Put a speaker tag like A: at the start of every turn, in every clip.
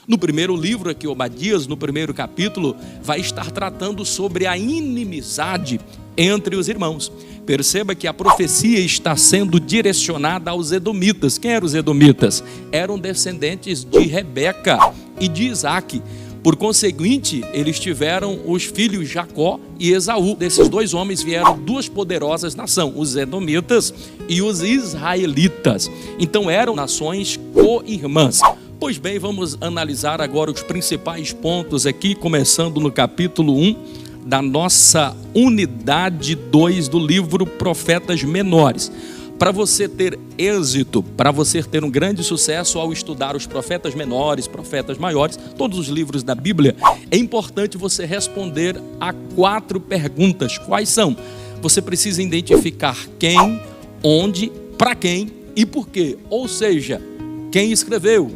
A: No primeiro livro aqui, Obadias, no primeiro capítulo, vai estar tratando sobre a inimizade entre os irmãos. Perceba que a profecia está sendo direcionada aos edomitas. Quem eram os edomitas? Eram descendentes de Rebeca e de Isaac. Por conseguinte, eles tiveram os filhos Jacó e Esaú. Desses dois homens vieram duas poderosas nações, os edomitas e os israelitas. Então eram nações co-irmãs. Pois bem, vamos analisar agora os principais pontos aqui, começando no capítulo 1 da nossa unidade 2 do livro Profetas Menores. Para você ter êxito, para você ter um grande sucesso ao estudar os profetas menores, profetas maiores, todos os livros da Bíblia, é importante você responder a 4 perguntas. Quais são? Você precisa identificar quem, onde, para quem e por quê. Ou seja, quem escreveu,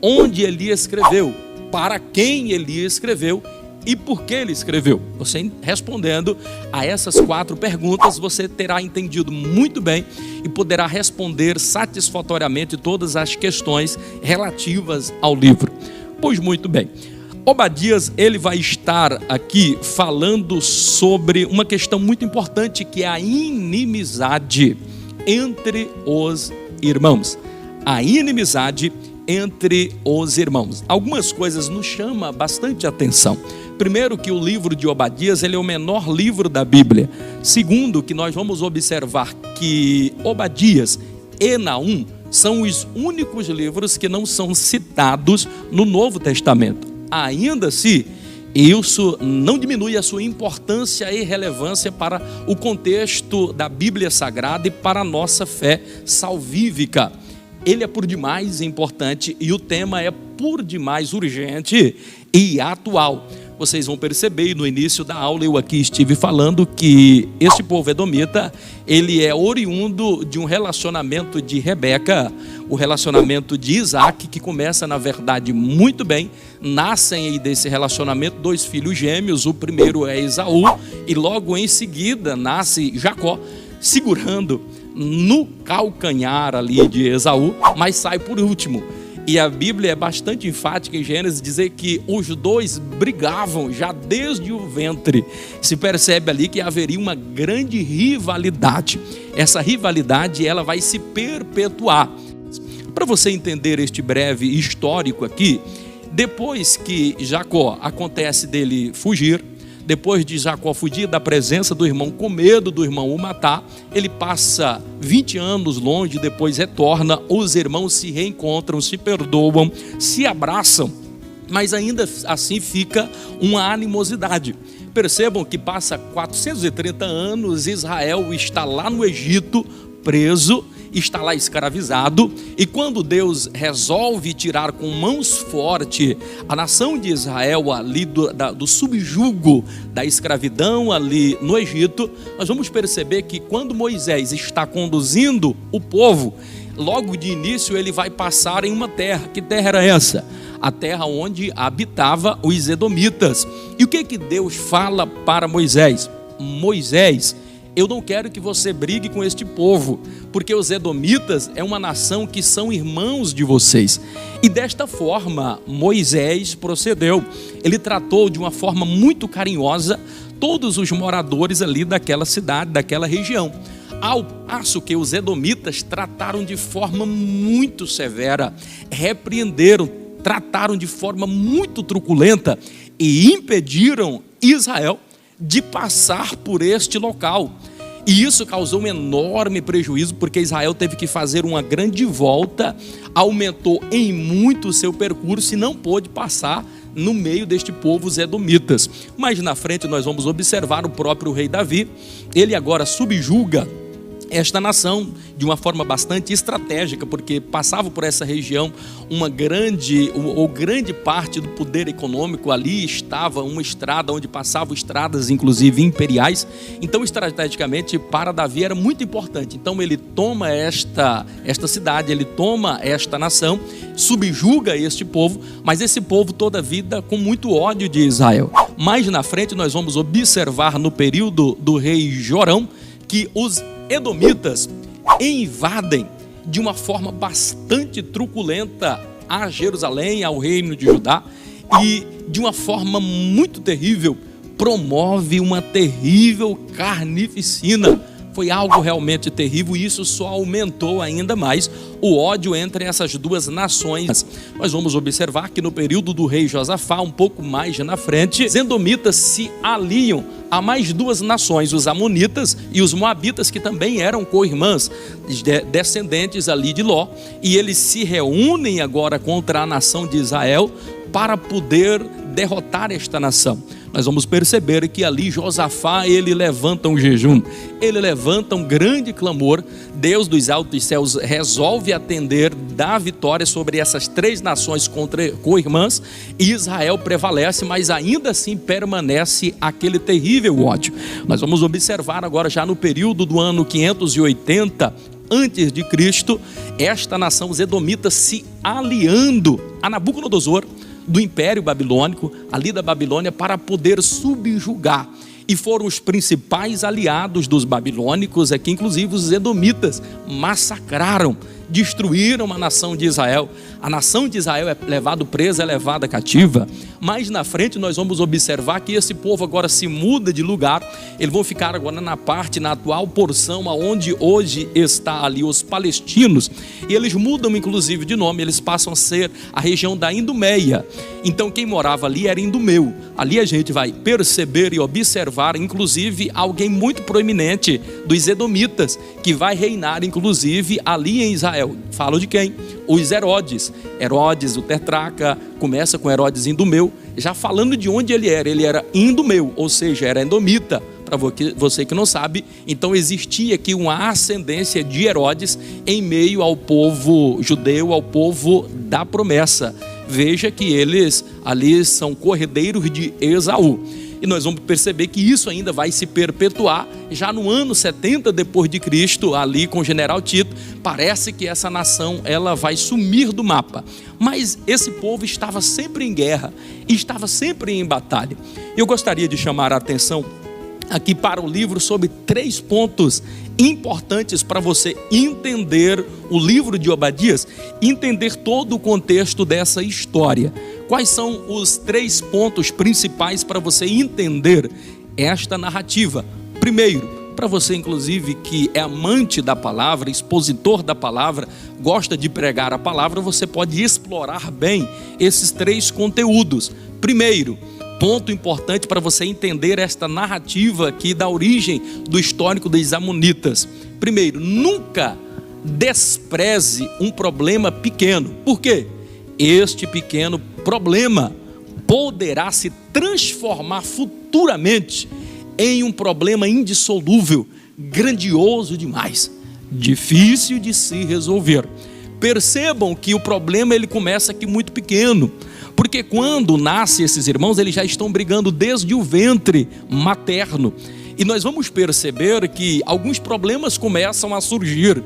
A: onde ele escreveu, para quem ele escreveu e por que ele escreveu. Você respondendo a essas 4 perguntas, você terá entendido muito bem e poderá responder satisfatoriamente todas as questões relativas ao livro. Pois muito bem, Obadias, ele vai estar aqui falando sobre uma questão muito importante, que é a inimizade entre os irmãos. A inimizade entre os irmãos. Algumas coisas nos chamam bastante atenção. Primeiro, que o livro de Obadias, ele é o menor livro da Bíblia. Segundo, que nós vamos observar que Obadias e Naum são os únicos livros que não são citados no Novo Testamento. Ainda assim, isso não diminui a sua importância e relevância para o contexto da Bíblia Sagrada e para a nossa fé salvífica. Ele é por demais importante e o tema é por demais urgente e atual. Vocês vão perceber, no início da aula eu aqui estive falando que este povo edomita, ele é oriundo de um relacionamento de Rebeca, o relacionamento de Isaac, que começa na verdade muito bem. Nascem aí desse relacionamento 2 filhos gêmeos, o primeiro é Esaú e logo em seguida nasce Jacó, segurando no calcanhar ali de Esaú, mas sai por último. E a Bíblia é bastante enfática em Gênesis dizer que os dois brigavam já desde o ventre. Se percebe ali que haveria uma grande rivalidade. Essa rivalidade, ela vai se perpetuar. Para você entender este breve histórico aqui, depois que Jacó acontece dele fugir, depois de Jacó fugir da presença do irmão com medo do irmão o matar, ele passa 20 anos longe, depois retorna, os irmãos se reencontram, se perdoam, se abraçam, mas ainda assim fica uma animosidade. Percebam que passa 430 anos, Israel está lá no Egito, preso, está lá escravizado, e quando Deus resolve tirar com mãos fortes a nação de Israel ali do subjugo da escravidão ali no Egito, nós vamos perceber que quando Moisés está conduzindo o povo, logo de início ele vai passar em uma terra. Que terra era essa? A terra onde habitava os edomitas. E o que Deus fala para Moisés? Moisés, eu não quero que você brigue com este povo, porque os edomitas é uma nação que são irmãos de vocês. E desta forma Moisés procedeu. Ele tratou de uma forma muito carinhosa todos os moradores ali daquela cidade, daquela região. Ao passo que os edomitas trataram de forma muito severa, repreenderam, trataram de forma muito truculenta e impediram Israel de passar por este local. E isso causou um enorme prejuízo, porque Israel teve que fazer uma grande volta, aumentou em muito o seu percurso e não pôde passar no meio deste povo, os edomitas. Mas na frente nós vamos observar o próprio rei Davi. Ele agora subjuga esta nação de uma forma bastante estratégica, porque passava por essa região grande parte do poder econômico. Ali estava uma estrada onde passavam estradas inclusive imperiais. Então estrategicamente para Davi era muito importante. Então ele toma esta cidade, ele toma esta nação, subjuga este povo, mas esse povo toda a vida com muito ódio de Israel. Mais na frente nós vamos observar no período do rei Jorão que os edomitas invadem de uma forma bastante truculenta a Jerusalém, ao reino de Judá, e de uma forma muito terrível, promove uma terrível carnificina. Foi algo realmente terrível e isso só aumentou ainda mais o ódio entre essas duas nações. Nós vamos observar que no período do rei Josafá, um pouco mais na frente, os edomitas se aliam a mais duas nações, os amonitas e os moabitas, que também eram co-irmãs, descendentes ali de Ló, e eles se reúnem agora contra a nação de Israel para poder derrotar esta nação. Nós vamos perceber que ali Josafá, ele levanta um jejum, ele levanta um grande clamor. Deus dos altos céus resolve atender, dá vitória sobre essas três nações co-irmãs, e Israel prevalece, mas ainda assim permanece aquele terrível ódio. Nós vamos observar agora, já no período do ano 580 antes de Cristo, esta nação, os edomitas, se aliando a Nabucodonosor, do Império Babilônico, ali da Babilônia, para poder subjugar. E foram os principais aliados dos babilônicos, que inclusive os edomitas massacraram, destruíram a nação de Israel. A nação de Israel é levada presa, é levada cativa. Mais na frente nós vamos observar que esse povo agora se muda de lugar. Eles vão ficar agora na atual porção onde hoje está ali os palestinos. E eles mudam inclusive de nome, eles passam a ser a região da Idumeia. Então quem morava ali era Idumeu. Ali a gente vai perceber e observar inclusive alguém muito proeminente dos edomitas, que vai reinar inclusive ali em Israel. Falo de quem? Os Herodes. Herodes, o tetrarca, começa com Herodes Idumeu, já falando de onde ele era Idumeu, ou seja, era edomita. Para você que não sabe, então existia aqui uma ascendência de Herodes em meio ao povo judeu, ao povo da promessa. Veja que eles ali são cordeiros de Esaú. E nós vamos perceber que isso ainda vai se perpetuar. Já no ano 70 depois de Cristo, ali com o general Tito, parece que essa nação ela vai sumir do mapa. Mas esse povo estava sempre em guerra, estava sempre em batalha. Eu gostaria de chamar a atenção aqui para o livro sobre 3 pontos importantes para você entender o livro de Obadias, entender todo o contexto dessa história. Quais são os 3 pontos principais para você entender esta narrativa? Primeiro, para você inclusive que é amante da palavra, expositor da palavra, gosta de pregar a palavra, você pode explorar bem esses 3 conteúdos. Primeiro, ponto importante para você entender esta narrativa aqui da origem do histórico dos amonitas. Primeiro, nunca despreze um problema pequeno. Por quê? Este pequeno problema poderá se transformar futuramente em um problema indissolúvel, grandioso demais, difícil de se resolver. Percebam que o problema ele começa aqui muito pequeno, porque quando nascem esses irmãos, eles já estão brigando desde o ventre materno. E nós vamos perceber que alguns problemas começam a surgir,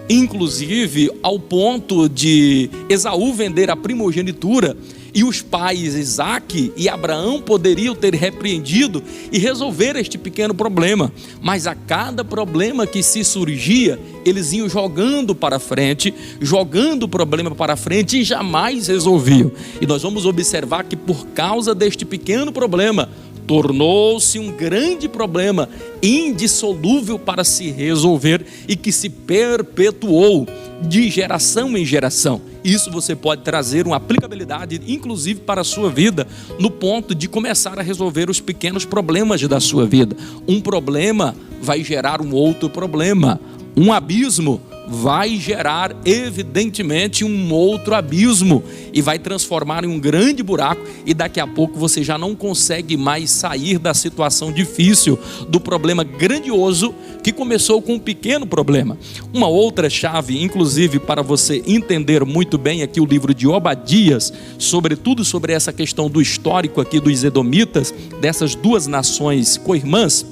A: inclusive ao ponto de Esaú vender a primogenitura, e os pais Isaac e Abraão poderiam ter repreendido e resolver este pequeno problema, mas a cada problema que se surgia, eles iam jogando para frente, jogando o problema para frente e jamais resolviam. E nós vamos observar que por causa deste pequeno problema, tornou-se um grande problema indissolúvel para se resolver e que se perpetuou de geração em geração. Isso você pode trazer uma aplicabilidade, inclusive para a sua vida, no ponto de começar a resolver os pequenos problemas da sua vida. Um problema vai gerar um outro problema. Um abismo vai gerar evidentemente um outro abismo e vai transformar em um grande buraco, e daqui a pouco você já não consegue mais sair da situação difícil, do problema grandioso que começou com um pequeno problema. Uma outra chave, inclusive para você entender muito bem aqui o livro de Obadias, sobretudo sobre essa questão do histórico aqui dos edomitas, dessas duas nações co-irmãs.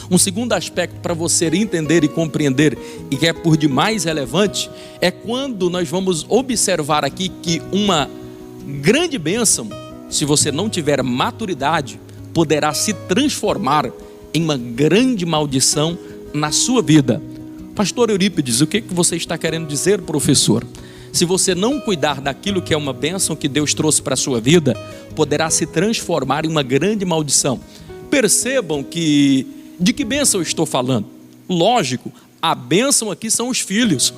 A: Um segundo aspecto para você entender e compreender, e que é por demais relevante, é quando nós vamos observar aqui que uma grande bênção, se você não tiver maturidade, poderá se transformar em uma grande maldição na sua vida. Pastor Eurípides, o que você está querendo dizer, professor? se você não cuidar daquilo que é uma bênção que Deus trouxe para a sua vida, poderá se transformar em uma grande maldição. Percebam que de que bênção eu estou falando. Lógico, a bênção aqui são os filhos,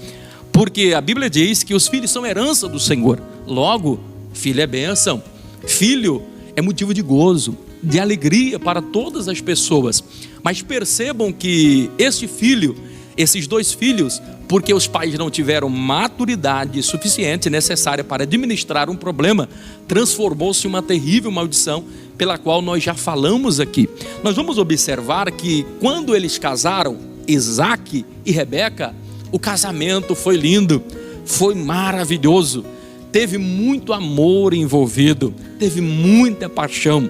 A: porque a Bíblia diz que os filhos são herança do Senhor. Logo, filho é bênção, filho é motivo de gozo, de alegria para todas as pessoas. Mas percebam que esses dois filhos, porque os pais não tiveram maturidade suficiente necessária para administrar um problema, transformou-se em uma terrível maldição, pela qual nós já falamos aqui. Nós vamos observar que quando eles casaram, Isaac e Rebeca, o casamento foi lindo, foi maravilhoso, teve muito amor envolvido, teve muita paixão,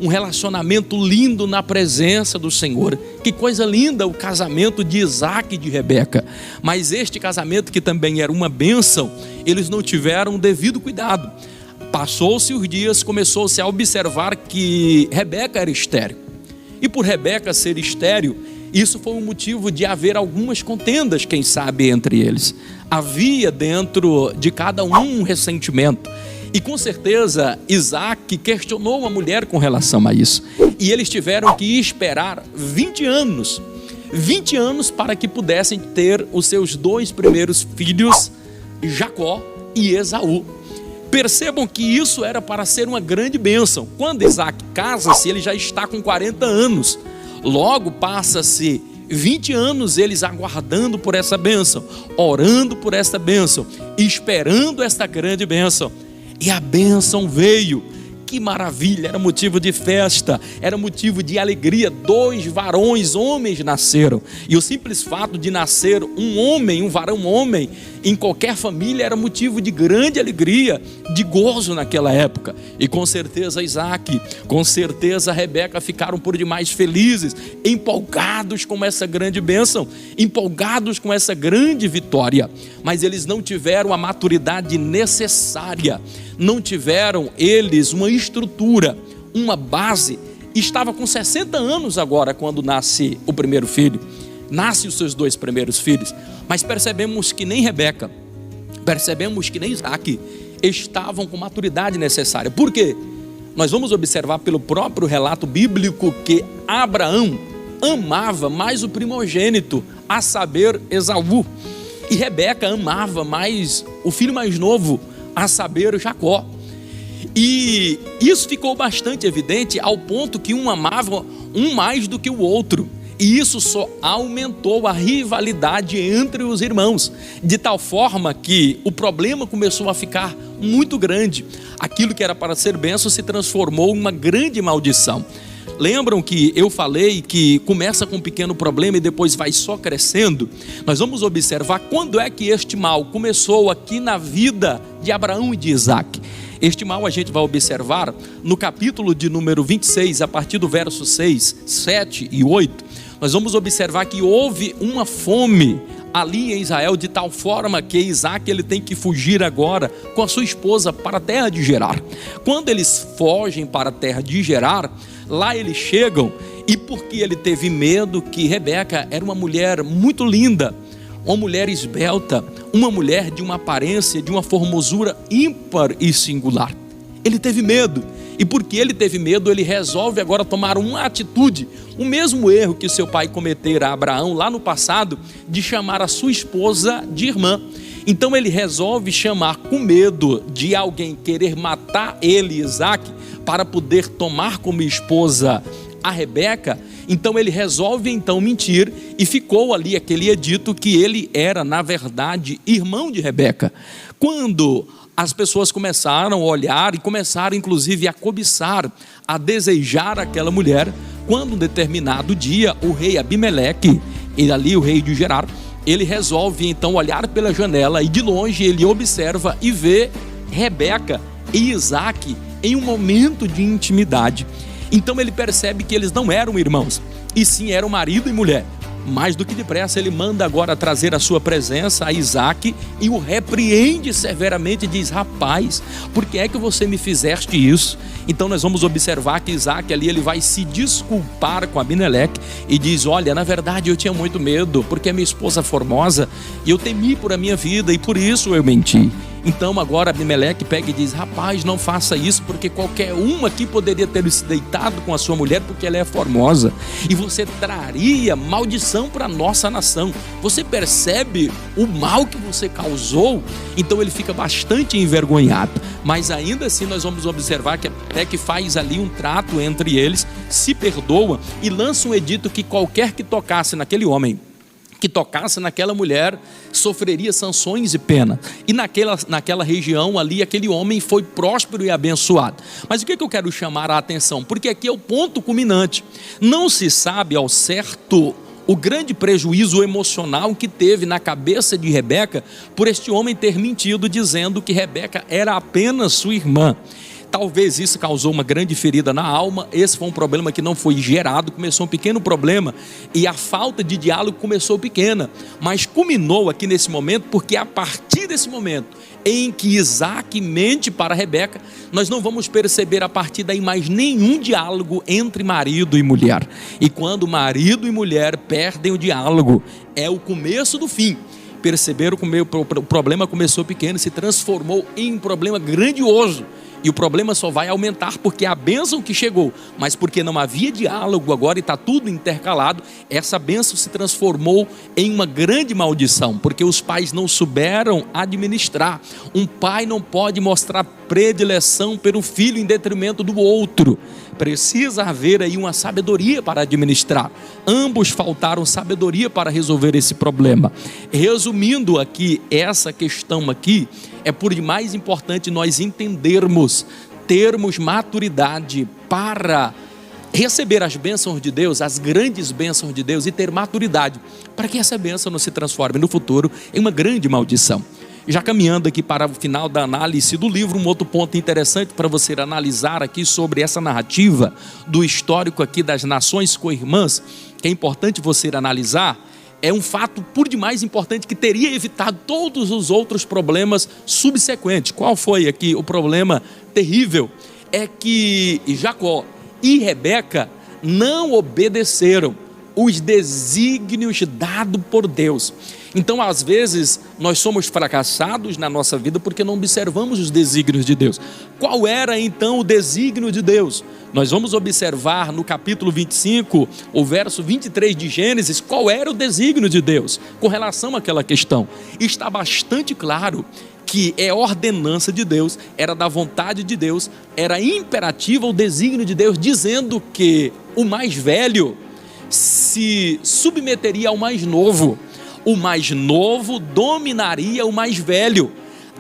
A: um relacionamento lindo na presença do Senhor. Que coisa linda o casamento de Isaac e de Rebeca. Mas este casamento, que também era uma bênção, eles não tiveram o devido cuidado. Passou-se os dias, começou-se a observar que Rebeca era estéril. E por Rebeca ser estéril, isso foi um motivo de haver algumas contendas, quem sabe, entre eles. Havia dentro de cada um ressentimento. E com certeza Isaac questionou a mulher com relação a isso. E eles tiveram que esperar 20 anos para que pudessem ter os seus dois primeiros filhos, Jacó e Esaú. Percebam que isso era para ser uma grande bênção. Quando Isaac casa-se, ele já está com 40 anos. Logo passa-se 20 anos eles aguardando por essa bênção, orando por essa bênção, esperando esta grande bênção. E a bênção veio. Que maravilha, era motivo de festa, era motivo de alegria. 2 varões, homens nasceram. E o simples fato de nascer um homem, um varão homem, em qualquer família era motivo de grande alegria, de gozo naquela época. E com certeza Isaac, com certeza Rebeca ficaram por demais felizes, empolgados com essa grande bênção, empolgados com essa grande vitória. Mas eles não tiveram a maturidade necessária, não tiveram eles uma estrutura, uma base. Estava com 60 anos agora quando nasce o primeiro filho, nasce os seus 2 primeiros filhos. Mas percebemos que nem Rebeca, percebemos que nem Isaac estavam com maturidade necessária. Por quê? Nós vamos observar pelo próprio relato bíblico que Abraão amava mais o primogênito, a saber, Esaú, e Rebeca amava mais o filho mais novo, a saber, Jacó. E isso ficou bastante evidente ao ponto que um amava um mais do que o outro. E isso só aumentou a rivalidade entre os irmãos, de tal forma que o problema começou a ficar muito grande. Aquilo que era para ser bênção se transformou em uma grande maldição. Lembram que eu falei que começa com um pequeno problema e depois vai só crescendo? Nós vamos observar quando é que este mal começou aqui na vida de Abraão e de Isaac. Este mal a gente vai observar no capítulo de número 26, a partir do verso 6, 7 e 8. Nós vamos observar que houve uma fome ali em Israel, de tal forma que Isaac ele tem que fugir agora com a sua esposa para a terra de Gerar. Quando eles fogem para a terra de Gerar, lá eles chegam, e porque ele teve medo que Rebeca era uma mulher muito linda, uma mulher esbelta, uma mulher de uma aparência, de uma formosura ímpar e singular. Ele teve medo, e porque ele teve medo, ele resolve agora tomar uma atitude, o mesmo erro que seu pai cometera a Abraão lá no passado, de chamar a sua esposa de irmã. Então ele resolve chamar, com medo de alguém querer matar ele, Isaac, para poder tomar como esposa a Rebeca. Então ele resolve mentir, e ficou ali aquele edito que ele era na verdade irmão de Rebeca. Quando as pessoas começaram a olhar e começaram inclusive a cobiçar, a desejar aquela mulher, quando um determinado dia o rei Abimeleque, ele ali o rei de Gerar, ele resolve então olhar pela janela, e de longe ele observa e vê Rebeca e Isaac em um momento de intimidade. Então ele percebe que eles não eram irmãos, e sim eram marido e mulher. Mais do que depressa, ele manda agora trazer à sua presença a Isaque e o repreende severamente e diz: rapaz, por que é que você me fizeste isso? Então nós vamos observar que Isaque ali, ele vai se desculpar com Abimeleque e diz: olha, na verdade eu tinha muito medo, porque a minha esposa é formosa e eu temi por a minha vida e por isso eu menti. Então agora Abimeleque pega e diz: rapaz, não faça isso, porque qualquer um aqui poderia ter se deitado com a sua mulher porque ela é formosa, e você traria maldição para a nossa nação. Você percebe o mal que você causou? Então ele fica bastante envergonhado, mas ainda assim nós vamos observar que até que faz ali um trato entre eles, se perdoa e lança um edito que qualquer que tocasse naquele homem, que tocasse naquela mulher, sofreria sanções e pena. E naquela região ali, aquele homem foi próspero e abençoado. Mas o que eu quero chamar a atenção? Porque aqui é o ponto culminante. Não se sabe ao certo o grande prejuízo emocional que teve na cabeça de Rebeca por este homem ter mentido, dizendo que Rebeca era apenas sua irmã. Talvez isso causou uma grande ferida na alma. Esse foi um problema que não foi gerado, começou um pequeno problema e a falta de diálogo começou pequena, mas culminou aqui nesse momento, porque a partir desse momento em que Isaque mente para Rebeca, nós não vamos perceber a partir daí mais nenhum diálogo entre marido e mulher. E quando marido e mulher perdem o diálogo, é o começo do fim. Perceberam que o problema começou pequeno e se transformou em um problema grandioso. E o problema só vai aumentar porque a bênção que chegou, mas porque não havia diálogo agora e está tudo intercalado, essa bênção se transformou em uma grande maldição, porque os pais não souberam administrar. Um pai não pode mostrar predileção pelo filho em detrimento do outro. Precisa haver aí uma sabedoria para administrar. Ambos faltaram sabedoria para resolver esse problema. Resumindo aqui, essa questão aqui, é por demais importante nós entendermos, termos maturidade para receber as bênçãos de Deus, as grandes bênçãos de Deus, e ter maturidade para que essa bênção não se transforme no futuro em uma grande maldição. Já caminhando aqui para o final da análise do livro, um outro ponto interessante para você analisar aqui sobre essa narrativa do histórico aqui das nações co-irmãs, que é importante você analisar, é um fato por demais importante que teria evitado todos os outros problemas subsequentes. Qual foi aqui o problema terrível? É que Jacó e Rebeca não obedeceram os desígnios dados por Deus. Então, às vezes, nós somos fracassados na nossa vida porque não observamos os desígnios de Deus. Qual era, então, o desígnio de Deus? Nós vamos observar no capítulo 25, o verso 23 de Gênesis, qual era o desígnio de Deus com relação àquela questão. Está bastante claro que é ordenança de Deus, era da vontade de Deus, era imperativo o desígnio de Deus, dizendo que o mais velho se submeteria ao mais novo. O mais novo dominaria o mais velho.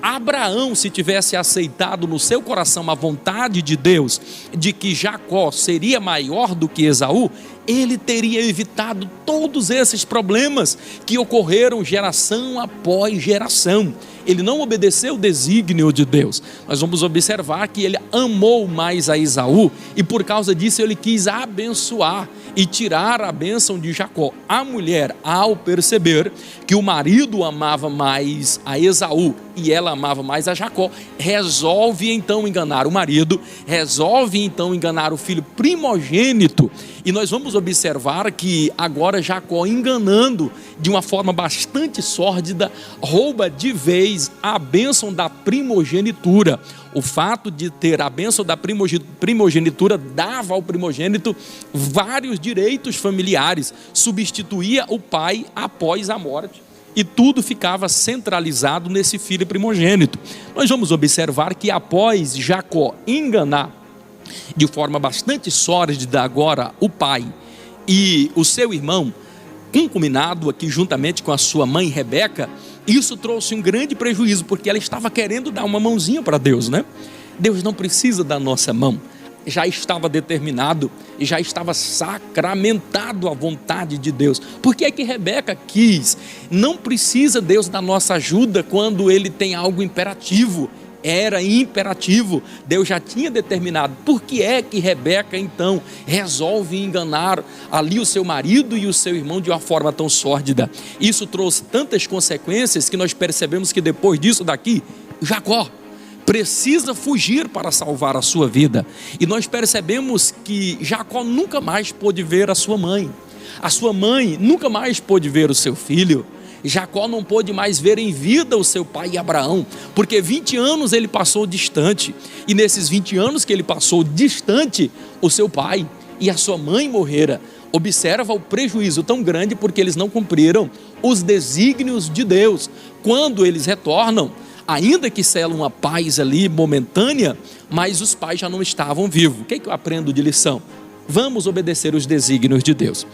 A: Abraão, se tivesse aceitado no seu coração a vontade de Deus de que Jacó seria maior do que Esaú, ele teria evitado todos esses problemas que ocorreram geração após geração. Ele não obedeceu o desígnio de Deus. Nós vamos observar que ele amou mais a Esaú e por causa disso ele quis abençoar e tirar a bênção de Jacó. A mulher, ao perceber que o marido amava mais a Esaú e ela amava mais a Jacó, resolve então enganar o marido, resolve então enganar o filho primogênito. E nós vamos observar que agora Jacó, enganando de uma forma bastante sórdida, rouba de vez a bênção da primogenitura. O fato de ter a bênção da primogenitura dava ao primogênito vários direitos familiares, substituía o pai após a morte, e tudo ficava centralizado nesse filho primogênito. Nós vamos observar que após Jacó enganar de forma bastante sórdida agora o pai e o seu irmão, concuminado aqui juntamente com a sua mãe Rebeca, isso trouxe um grande prejuízo, porque ela estava querendo dar uma mãozinha para Deus, né? Deus não precisa da nossa mão, já estava determinado e já estava sacramentado a vontade de Deus. Por que é que Rebeca quis? Não precisa Deus da nossa ajuda quando Ele tem algo imperativo. era imperativo, Deus já tinha determinado. Por que é que Rebeca então resolve enganar ali o seu marido e o seu irmão de uma forma tão sórdida? Isso trouxe tantas consequências que nós percebemos que depois disso daqui, Jacó precisa fugir para salvar a sua vida. E nós percebemos que Jacó nunca mais pôde ver a sua mãe nunca mais pôde ver o seu filho. Jacó não pôde mais ver em vida o seu pai Abraão, porque 20 anos ele passou distante, e nesses 20 anos que ele passou distante, o seu pai e a sua mãe morreram. Observa o prejuízo tão grande, porque eles não cumpriram os desígnios de Deus. Quando eles retornam, ainda que selam uma paz ali momentânea, mas os pais já não estavam vivos. O que eu aprendo de lição? Vamos obedecer os desígnios de Deus.